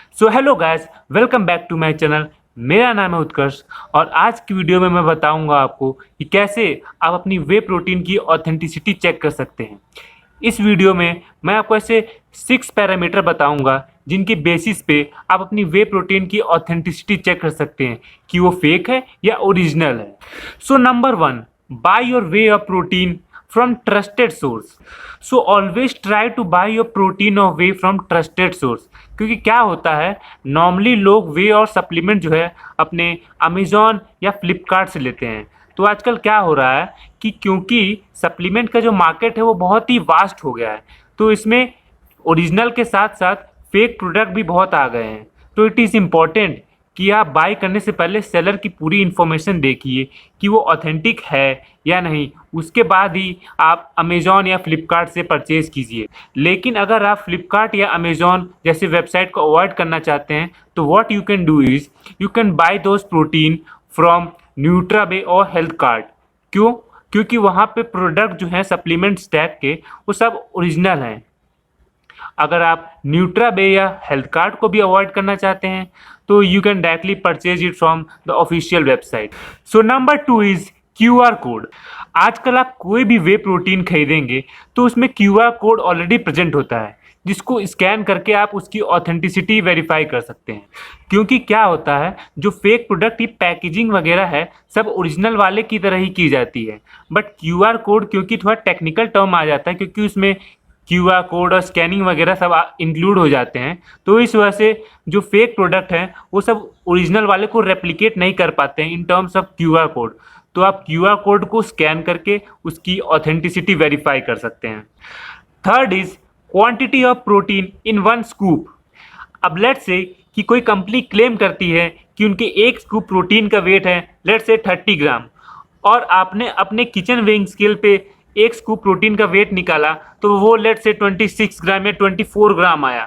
So hello guys, welcome back to my channel. मेरा नाम है उत्कर्ष और आज की वीडियो में मैं बताऊंगा आपको कि कैसे आप अपनी वे प्रोटीन की ऑथेंटिसिटी चेक कर सकते हैं। इस वीडियो में मैं आपको ऐसे 6 पैरामीटर बताऊंगा जिनकी बेसिस पे आप अपनी वे प्रोटीन की ऑथेंटिसिटी चेक कर सकते हैं कि वो फेक है या ओरिजिनल है। So number 1, by your way of protein from trusted source. So always try to buy your protein or whey from trusted source. क्योंकि क्या होता है, नॉर्मली लोग वे और सप्लीमेंट जो है अपने अमेजोन या फ्लिपकार्ट से लेते हैं। तो आजकल क्या हो रहा है कि क्योंकि सप्लीमेंट का जो मार्केट है वो बहुत ही वास्ट हो गया है, तो इसमें ओरिजिनल के साथ साथ फेक प्रोडक्ट भी बहुत आ गए हैं। तो इट इज़ इम्पॉर्टेंट कि आप बाय करने से पहले सेलर की पूरी इन्फॉर्मेशन देखिए कि वो ऑथेंटिक है या नहीं, उसके बाद ही आप अमेज़ॉन या फ्लिपकार्ट से परचेज़ कीजिए। लेकिन अगर आप फ्लिपकार्ट या अमेज़ॉन जैसे वेबसाइट को अवॉइड करना चाहते हैं तो what you can do is you can buy those protein from Nutrabay और हेल्थ कार्ड। क्यों? क्योंकि वहाँ पे प्रोडक्ट जो हैं सप्लीमेंट्स टैग के वो सब ओरिजिनल हैं। अगर आप न्यूट्राबे या हेल्थ कार्ड को भी अवॉइड करना चाहते हैं तो you can directly purchase it from the official website. So number 2 is QR code. आजकल आप कोई भी वे प्रोटीन खरीदेंगे तो उसमें QR कोड ऑलरेडी प्रेजेंट होता है, जिसको स्कैन करके आप उसकी ऑथेंटिसिटी वेरीफाई कर सकते हैं। क्योंकि क्या होता है, जो फेक प्रोडक्ट की पैकेजिंग वगैरह है सब ओरिजिनल वाले की तरह ही की जाती है, बट QR कोड क्योंकि थोड़ा टेक्निकल टर्म आ जाता है, क्योंकि उसमें QR कोड और स्कैनिंग वगैरह सब इंक्लूड हो जाते हैं, तो इस वजह से जो फेक प्रोडक्ट हैं वो सब ओरिजिनल वाले को रेप्लिकेट नहीं कर पाते हैं in terms of QR code. तो आप QR कोड को स्कैन करके उसकी ऑथेंटिसिटी वेरीफाई कर सकते हैं। Third is quantity of protein in one scoop. अब लेट्स से कि कोई कंपनी क्लेम करती है कि उनके एक स्कूप प्रोटीन का वेट है लेट्स से 30 ग्राम, और आपने अपने किचन वेइंग स्केल पे एक स्कूप प्रोटीन का वेट निकाला तो वो लेट्स से 26 ग्राम या 24 ग्राम आया।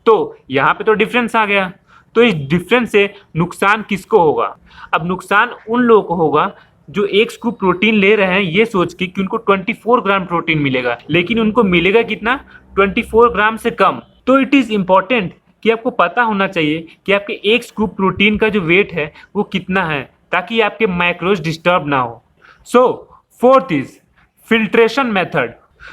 तो यहाँ पे तो डिफरेंस आ गया। तो इस डिफरेंस से नुकसान किसको होगा? अब नुकसान उन लोगों को होगा जो एक स्कूप प्रोटीन ले रहे हैं ये सोच के कि उनको 24 ग्राम प्रोटीन मिलेगा, लेकिन उनको मिलेगा कितना? 24 ग्राम से कम। तो इट इज़ इम्पॉर्टेंट कि आपको पता होना चाहिए कि आपके एक स्कूप प्रोटीन का जो वेट है वो कितना है, ताकि आपके मैक्रोज डिस्टर्ब ना हो। सो फोर्थ इज फिल्ट्रेशन मेथड।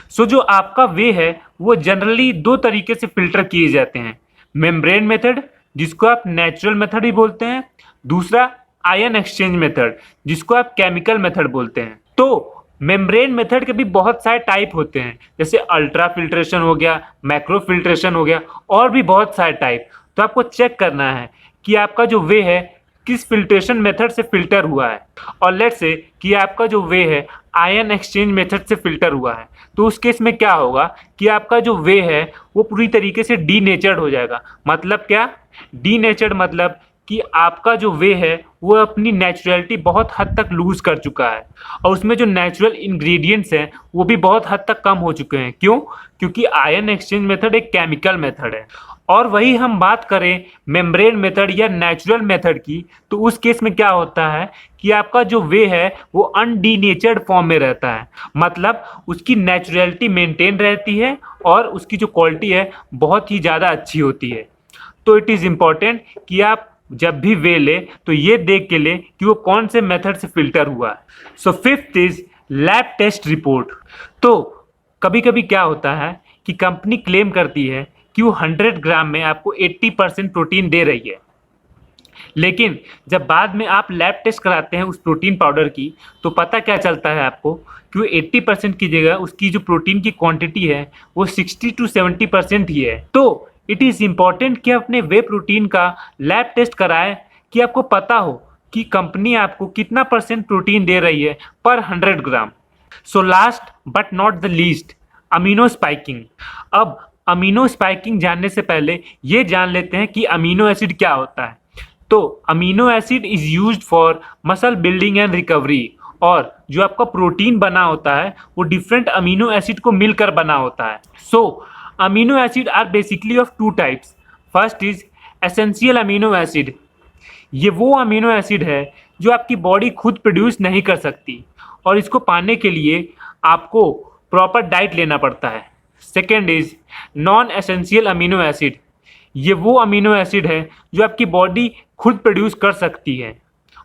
सो जो आपका वे है वो जनरली दो तरीके से फिल्टर किए जाते हैं। मेम्ब्रेन मेथड, जिसको आप नेचुरल मेथड भी बोलते हैं, दूसरा आयन एक्सचेंज मेथड, जिसको आप केमिकल मेथड बोलते हैं। तो मेम्ब्रेन मेथड के भी बहुत सारे टाइप होते हैं, जैसे अल्ट्रा फिल्ट्रेशन हो गया, मैक्रो फिल्ट्रेशन हो गया, और भी बहुत सारे टाइप। तो आपको चेक करना है कि आपका जो वे है किस फिल्ट्रेशन मेथड से फिल्टर हुआ है, और लेट्स से कि आपका जो वे है आयन एक्सचेंज मेथड से फिल्टर हुआ है, तो उस केस में क्या होगा कि आपका जो वे है वो पूरी तरीके से डीनेचर्ड हो जाएगा। मतलब क्या? डीनेचर्ड मतलब कि आपका जो वे है वो अपनी नेचुरलिटी बहुत हद तक लूज कर चुका है, और उसमें जो नेचुरल इंग्रेडिएंट्स हैं वो भी बहुत हद तक कम हो चुके हैं। क्यों? क्योंकि आयन एक्सचेंज मेथड एक केमिकल मेथड है। और वही हम बात करें मेम्ब्रेन मेथड या नेचुरल मेथड की, तो उस केस में क्या होता है कि आपका जो वे है वो अनडीनेचर्ड फॉर्म में रहता है। मतलब उसकी नेचुरलिटी मेंटेन रहती है और उसकी जो क्वालिटी है बहुत ही ज़्यादा अच्छी होती है। तो इट इज़ इम्पॉर्टेंट कि आप जब भी वे ले तो ये देख के ले कि वो कौन से मेथड से फिल्टर हुआ है। So fifth is lab test report. तो कभी कभी क्या होता है कि कंपनी क्लेम करती है कि वो 100 ग्राम में आपको 80% प्रोटीन दे रही है, लेकिन जब बाद में आप लैब टेस्ट कराते हैं उस प्रोटीन पाउडर की तो पता क्या चलता है आपको कि वो 80% की जगह उसकी जो प्रोटीन की क्वांटिटी है वो 60 to 70% ही है। तो इट इज़ इम्पॉर्टेंट कि अपने वे प्रोटीन का लैब टेस्ट कराएं कि आपको पता हो कि कंपनी आपको कितना परसेंट प्रोटीन दे रही है पर 100 gram. So last but not the least, amino spiking. अब अमीनो स्पाइकिंग जानने से पहले ये जान लेते हैं कि अमीनो एसिड क्या होता है। तो amino acid is used for muscle building and recovery, और जो आपका प्रोटीन बना होता है वो डिफरेंट अमीनो एसिड को मिलकर बना होता है। So amino acid are basically of two types. First is essential amino acid. ये वो अमीनो एसिड है जो आपकी बॉडी खुद प्रोड्यूस नहीं कर सकती, और इसको पाने के लिए आपको प्रॉपर डाइट लेना पड़ता है। Second is non essential amino acid. ये वो अमीनो एसिड है जो आपकी बॉडी खुद प्रोड्यूस कर सकती है,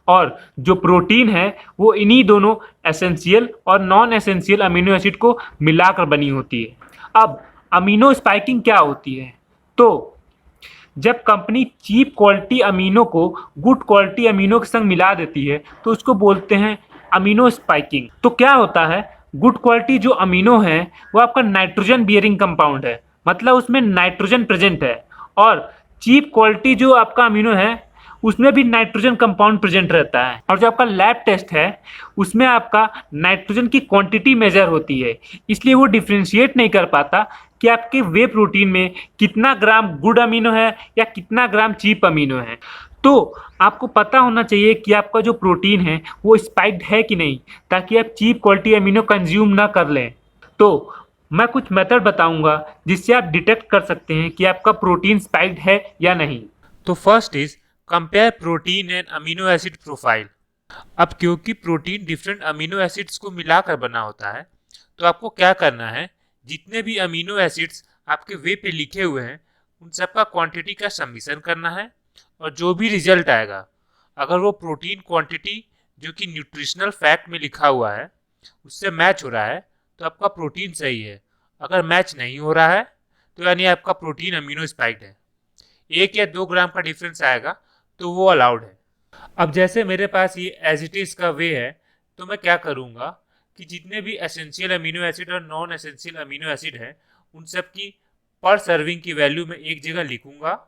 और जो प्रोटीन है वो इन्हीं दोनों एसेंशियल और नॉन एसेंशियल अमीनो एसिड को मिलाकर बनी होती है। अब अमीनो स्पाइकिंग क्या होती है? तो जब कंपनी चीप क्वालिटी अमीनो को गुड क्वालिटी अमीनो के संग मिला देती है तो उसको बोलते हैं अमीनो स्पाइकिंग। तो क्या होता है, गुड क्वालिटी जो अमीनो है वो आपका नाइट्रोजन बियरिंग कंपाउंड है, मतलब उसमें नाइट्रोजन प्रेजेंट है, और चीप क्वालिटी जो आपका अमीनो है उसमें भी नाइट्रोजन कंपाउंड प्रेजेंट रहता है। और जो आपका लैब टेस्ट है उसमें आपका नाइट्रोजन की क्वांटिटी मेजर होती है, इसलिए वो डिफ्रेंशिएट नहीं कर पाता कि आपके वे प्रोटीन में कितना ग्राम गुड अमीनो है या कितना ग्राम चीप अमीनो है। तो आपको पता होना चाहिए कि आपका जो प्रोटीन है वो स्पाइक्ड है कि नहीं, ताकि आप चीप क्वालिटी अमीनो कंज्यूम ना कर लें। तो मैं कुछ मेथड बताऊंगा जिससे आप डिटेक्ट कर सकते हैं कि आपका प्रोटीन स्पाइक्ड है या नहीं। तो first is compare protein and amino acid profile. अब क्योंकि प्रोटीन डिफरेंट अमीनो एसिड्स को मिलाकर बना होता है, तो आपको क्या करना है, जितने भी अमीनो एसिड्स आपके वे पे लिखे हुए हैं उन सबका क्वांटिटी का समीशन करना है, और जो भी रिजल्ट आएगा अगर वो प्रोटीन क्वांटिटी जो कि न्यूट्रिशनल फैक्ट में लिखा हुआ है उससे मैच हो रहा है तो आपका प्रोटीन सही है। अगर मैच नहीं हो रहा है तो यानी आपका प्रोटीन अमीनो स्पाइक्ड है। 1 या 2 ग्राम का डिफरेंस आएगा तो वो अलाउड है। अब जैसे मेरे पास ये एज इट इज का वे है, तो मैं क्या करूँगा कि जितने भी एसेंशियल अमीनो एसिड और नॉन एसेंशियल अमीनो एसिड है उन सब की पर सर्विंग की वैल्यू मैं एक जगह लिखूंगा।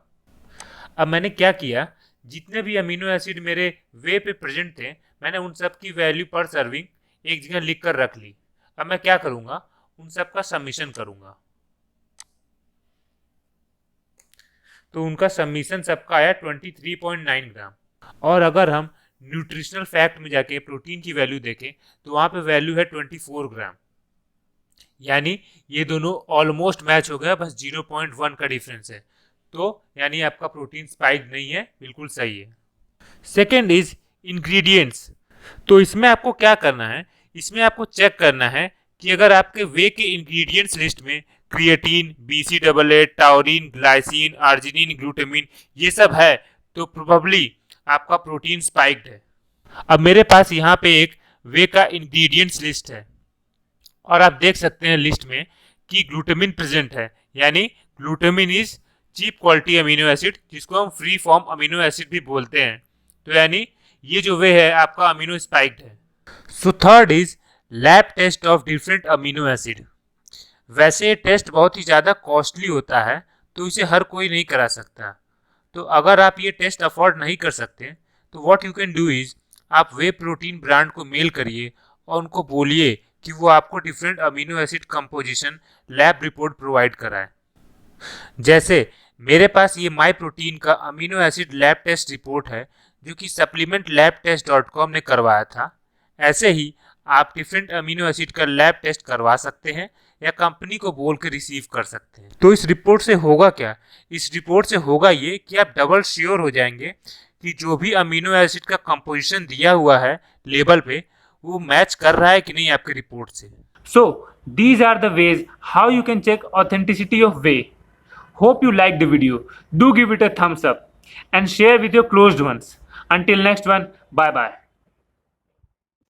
अब मैंने क्या किया, जितने भी अमीनो एसिड मेरे वे पे प्रेजेंट थे मैंने उन सब की वैल्यू पर सर्विंग एक जगह लिख कर रख ली। अब मैं क्या करूँगा, उन सब का समीशन करूँगा। तो उनका समीशन सबका आया 23.9 ग्राम। और अगर हम न्यूट्रिशनल फैक्ट में जाके प्रोटीन की वैल्यू देखें तो वहाँ पे वैल्यू है 24 ग्राम, यानी ये दोनों ऑलमोस्ट मैच हो गया, बस 0.1 का डिफरेंस है। तो यानी आपका प्रोटीन स्पाइक नहीं है, बिल्कुल सही है। Second is ingredients. तो इसमें आपको क्या करना है, इसमें आपको चेक करना है कि अगर आपके वे के इंग्रेडिएंट्स लिस्ट में creatine, BCAA, taurine, glycine, arginine, glutamine ये सब है तो प्रोबेबली आपका प्रोटीन स्पाइक्ड है। अब मेरे पास यहाँ पे एक वे का इंग्रेडिएंट्स लिस्ट है और आप देख सकते हैं लिस्ट में कि ग्लूटामिन प्रेजेंट है, यानी glutamine is cheap quality amino acid जिसको हम फ्री फॉर्म अमीनो एसिड भी बोलते हैं। तो यानी ये जो वे है आपका अमीनो स्पाइक्ड है। So third is lab test of different amino acid. वैसे टेस्ट बहुत ही ज़्यादा कॉस्टली होता है तो इसे हर कोई नहीं करा सकता। तो अगर आप ये टेस्ट अफोर्ड नहीं कर सकते तो what you can do is आप वे प्रोटीन ब्रांड को मेल करिए और उनको बोलिए कि वो आपको different amino acid composition lab report provide कराए। जैसे मेरे पास ये माई प्रोटीन का amino acid lab test report है जो कि supplementlabtest.com ने करवाया था। ऐसे ही आप डिफरेंट अमीनो एसिड का लैब टेस्ट करवा सकते हैं या कंपनी को बोल के रिसीव कर सकते हैं। तो इस रिपोर्ट से होगा क्या, इस रिपोर्ट से होगा ये कि आप डबल श्योर हो जाएंगे कि जो भी अमीनो एसिड का कंपोजिशन दिया हुआ है लेबल पे वो मैच कर रहा है कि नहीं आपके रिपोर्ट से। So these are the ways how you can check authenticity of whey. Hope you liked the video. Do give it a thumbs up and share with your closed ones. Until next one, bye bye.